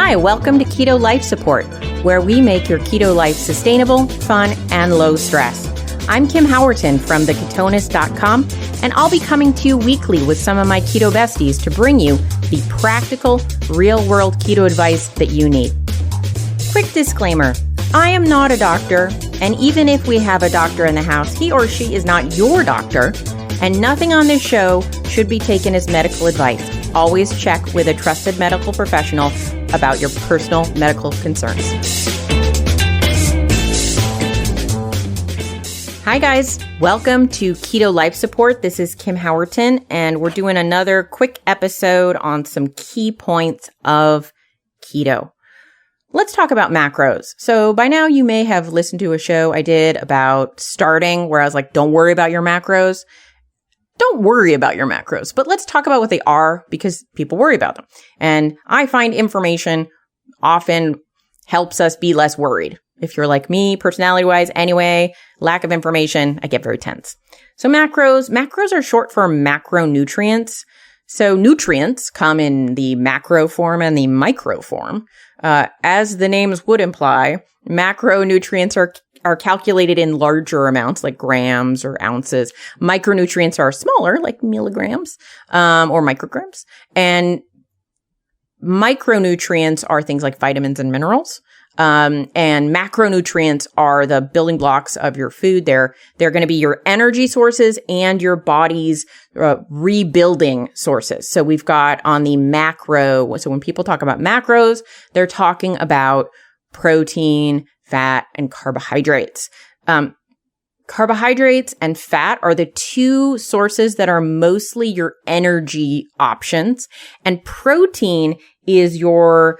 Hi, welcome to Keto Life Support, where we make your keto life sustainable, fun, and low stress. I'm Kim Howerton from theketonis.com, and I'll be coming to you weekly with some of my keto besties to bring you the practical, real-world keto advice that you need. Quick disclaimer, I am not a doctor, and even if we have a doctor in the house, he or she is not your doctor, and nothing on this show should be taken as medical advice. Always check with a trusted medical professional about your personal medical concerns. Hi guys, welcome to Keto Life Support. This is Kim Howerton, and we're doing another quick episode on some key points of keto. Let's talk about macros. So by now you may have listened to a show I did about starting where I was like, don't worry about your macros. Don't worry about your macros, but let's talk about what they are because people worry about them. And I find information often helps us be less worried. If you're like me, personality-wise, anyway, lack of information, I get very tense. So macros are short for macronutrients. So nutrients come in the macro form and the micro form. As the names would imply, macronutrients are calculated in larger amounts like grams or ounces. Micronutrients are smaller like milligrams or micrograms. And micronutrients are things like vitamins and minerals. And macronutrients are the building blocks of your food. They're going to be your energy sources and your body's rebuilding sources. So we've got on the macro. So when people talk about macros, they're talking about protein, fat, and carbohydrates. Carbohydrates and fat are the two sources that are mostly your energy options. And protein is your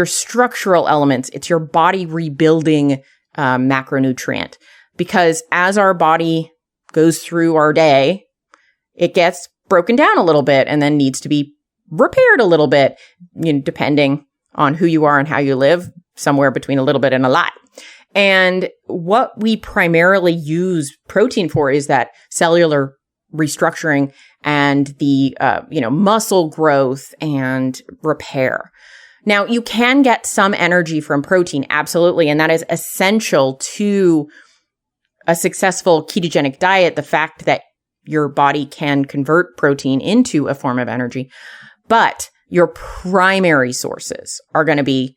structural elements. It's your body rebuilding macronutrient. Because as our body goes through our day, it gets broken down a little bit and then needs to be repaired a little bit, depending on who you are and how you live, somewhere between a little bit and a lot. And what we primarily use protein for is that cellular restructuring and the, muscle growth and repair. Now, you can get some energy from protein, absolutely, and that is essential to a successful ketogenic diet, the fact that your body can convert protein into a form of energy. But your primary sources are going to be,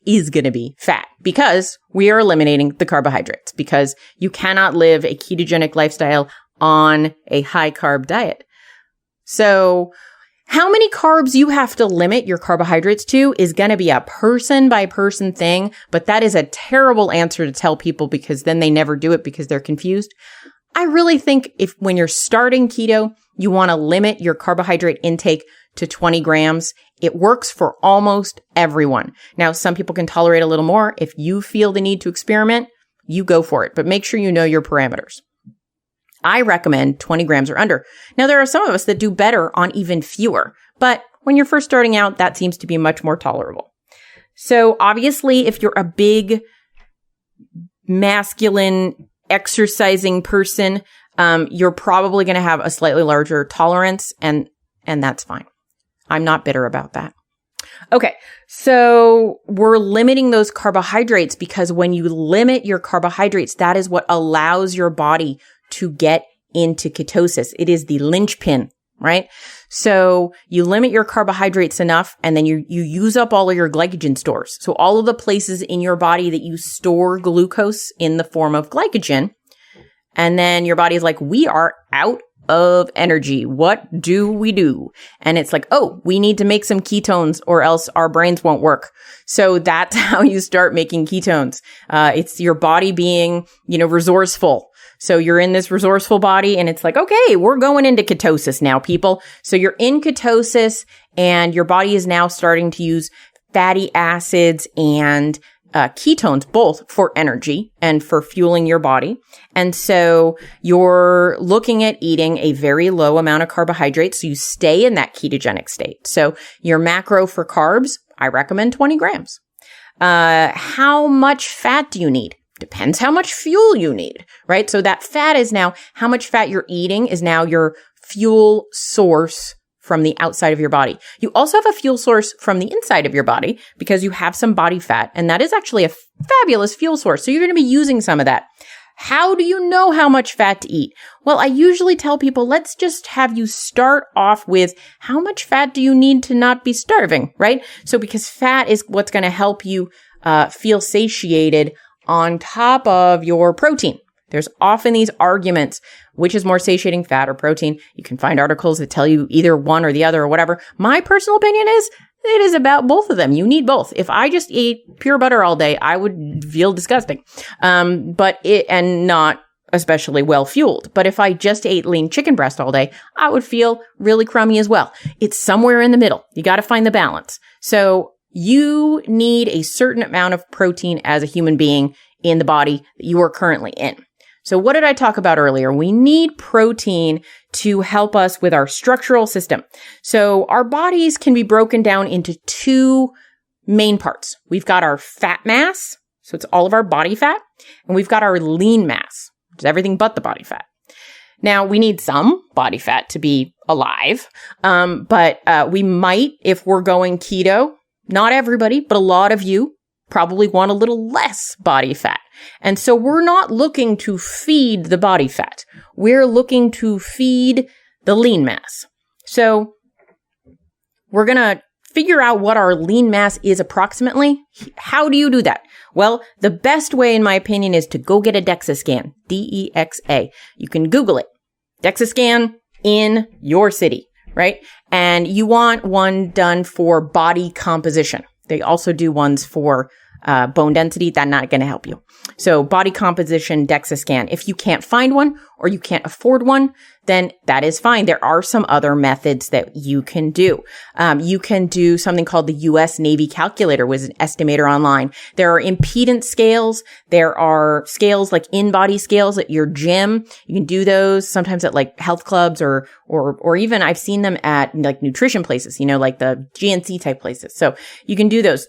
is going to be fat because we are eliminating the carbohydrates because you cannot live a ketogenic lifestyle on a high carb diet. So how many carbs you have to limit your carbohydrates to is going to be a person by person thing, but that is a terrible answer to tell people because then they never do it because they're confused. I really think when you're starting keto, you want to limit your carbohydrate intake to 20 grams. It works for almost everyone. Now, some people can tolerate a little more. If you feel the need to experiment, you go for it, but make sure you know your parameters. I recommend 20 grams or under. Now, there are some of us that do better on even fewer, but when you're first starting out, that seems to be much more tolerable. So obviously, if you're a big masculine exercising person, you're probably going to have a slightly larger tolerance, and that's fine. I'm not bitter about that. Okay, so we're limiting those carbohydrates because when you limit your carbohydrates, that is what allows your body to get into ketosis. It is the linchpin, right? So you limit your carbohydrates enough, and then you use up all of your glycogen stores. So all of the places in your body that you store glucose in the form of glycogen, and then your body is like, we are out of energy. What do we do? And it's like, oh, we need to make some ketones or else our brains won't work. So that's how you start making ketones. It's your body being, resourceful. So you're in this resourceful body and it's like, okay, we're going into ketosis now, people. So you're in ketosis and your body is now starting to use fatty acids and ketones, both for energy and for fueling your body. And so you're looking at eating a very low amount of carbohydrates. So you stay in that ketogenic state. So your macro for carbs, I recommend 20 grams. How much fat do you need? Depends how much fuel you need, right? So that fat is now how much fat you're eating is now your fuel source from the outside of your body. You also have a fuel source from the inside of your body because you have some body fat, and that is actually a fabulous fuel source. So you're going to be using some of that. How do you know how much fat to eat? Well, I usually tell people, let's just have you start off with how much fat do you need to not be starving, right? So because fat is what's going to help you feel satiated on top of your protein. There's often these arguments, which is more satiating, fat or protein. You can find articles that tell you either one or the other or whatever. My personal opinion is it is about both of them. You need both. If I just ate pure butter all day, I would feel disgusting. And not especially well fueled. But if I just ate lean chicken breast all day, I would feel really crummy as well. It's somewhere in the middle. You got to find the balance. So you need a certain amount of protein as a human being in the body that you are currently in. So what did I talk about earlier? We need protein to help us with our structural system. So our bodies can be broken down into two main parts. We've got our fat mass, so it's all of our body fat, and we've got our lean mass, which is everything but the body fat. Now, we need some body fat to be alive, but we might, if we're going keto, not everybody, but a lot of you probably want a little less body fat. And so we're not looking to feed the body fat. We're looking to feed the lean mass. So we're going to figure out what our lean mass is approximately. How do you do that? Well, the best way, in my opinion, is to go get a DEXA scan, DEXA. You can Google it. DEXA scan in your city, right? And you want one done for body composition. They also do ones for bone density. That's not going to help you. So body composition DEXA scan. If you can't find one or you can't afford one, then that is fine. There are some other methods that you can do. You can do something called the U.S. Navy calculator with an estimator online. There are impedance scales. There are scales like in-body scales at your gym. You can do those sometimes at like health clubs or even I've seen them at like nutrition places, like the GNC type places. So you can do those.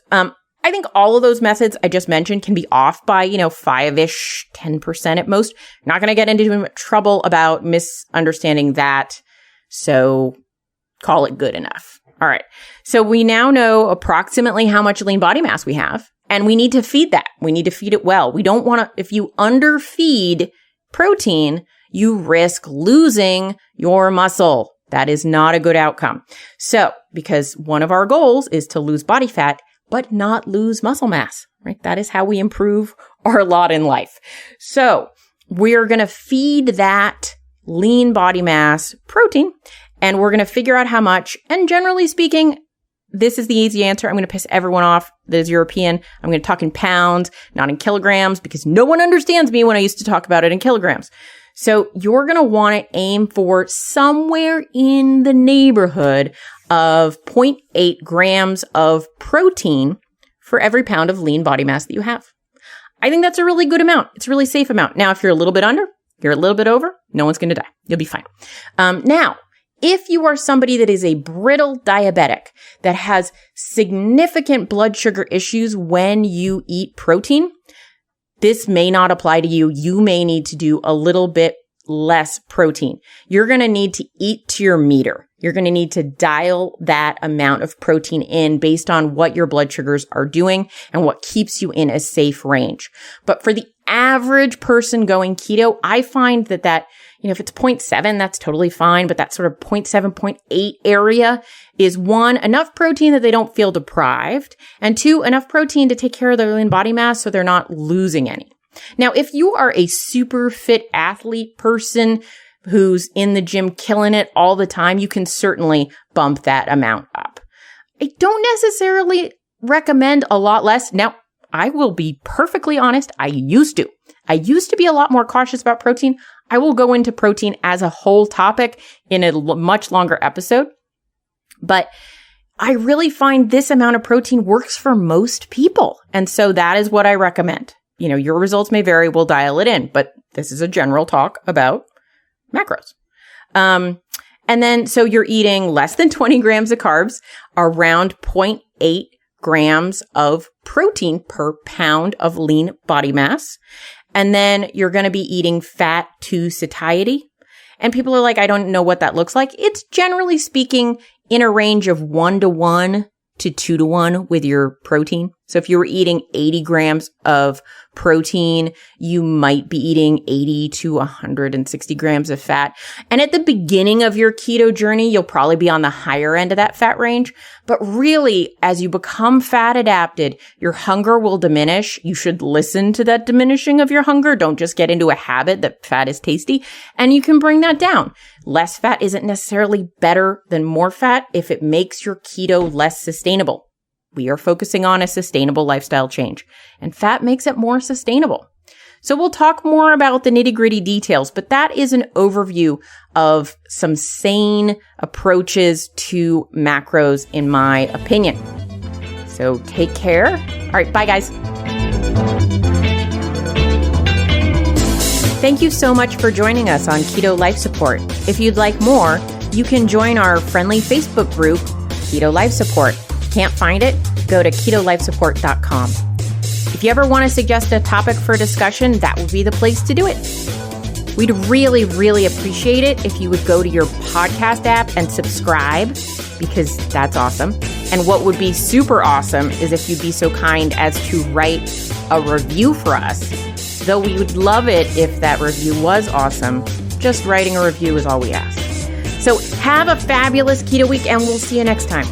I think all of those methods I just mentioned can be off by, 5-ish, 10% at most. Not going to get into too much trouble about misunderstanding that. So call it good enough. All right. So we now know approximately how much lean body mass we have, and we need to feed that. We need to feed it well. We don't want to, if you underfeed protein, you risk losing your muscle. That is not a good outcome. So because one of our goals is to lose body fat, but not lose muscle mass, right? That is how we improve our lot in life. So we're going to feed that lean body mass protein, and we're going to figure out how much. And generally speaking, this is the easy answer. I'm going to piss everyone off that is European. I'm going to talk in pounds, not in kilograms, because no one understands me when I used to talk about it in kilograms. So you're going to want to aim for somewhere in the neighborhood of 0.8 grams of protein for every pound of lean body mass that you have. I think that's a really good amount. It's a really safe amount. Now, if you're a little bit under, you're a little bit over, no one's going to die. You'll be fine. Now, if you are somebody that is a brittle diabetic that has significant blood sugar issues when you eat protein, this may not apply to you. You may need to do a little bit less protein. You're going to need to eat to your meter. You're going to need to dial that amount of protein in based on what your blood sugars are doing and what keeps you in a safe range. But for the average person going keto, I find that if it's 0.7, that's totally fine. But that sort of 0.7, 0.8 area is one, enough protein that they don't feel deprived, and two, enough protein to take care of their lean body mass so they're not losing any. Now, if you are a super fit athlete person who's in the gym killing it all the time, you can certainly bump that amount up. I don't necessarily recommend a lot less. Now, I will be perfectly honest. I used to be a lot more cautious about protein. I will go into protein as a whole topic in a much longer episode. But I really find this amount of protein works for most people. And so that is what I recommend. Your results may vary. We'll dial it in, but this is a general talk about macros. And then, so you're eating less than 20 grams of carbs, around 0.8 grams of protein per pound of lean body mass. And then you're going to be eating fat to satiety. And people are like, I don't know what that looks like. It's generally speaking in a range of 1:1 to 2:1 with your protein. So if you were eating 80 grams of protein, you might be eating 80 to 160 grams of fat. And at the beginning of your keto journey, you'll probably be on the higher end of that fat range. But really, as you become fat adapted, your hunger will diminish. You should listen to that diminishing of your hunger. Don't just get into a habit that fat is tasty. And you can bring that down. Less fat isn't necessarily better than more fat if it makes your keto less sustainable. We are focusing on a sustainable lifestyle change, and fat makes it more sustainable. So we'll talk more about the nitty-gritty details, but that is an overview of some sane approaches to macros, in my opinion. So take care. All right, bye guys. Thank you so much for joining us on Keto Life Support. If you'd like more, you can join our friendly Facebook group, Keto Life Support. Can't find it? Go to ketolifesupport.com. If you ever want to suggest a topic for discussion, that would be the place to do it. We'd really, really appreciate it if you would go to your podcast app and subscribe, because that's awesome. And what would be super awesome is if you'd be so kind as to write a review for us. Though we would love it if that review was awesome, just writing a review is all we ask. So have a fabulous keto week, and we'll see you next time.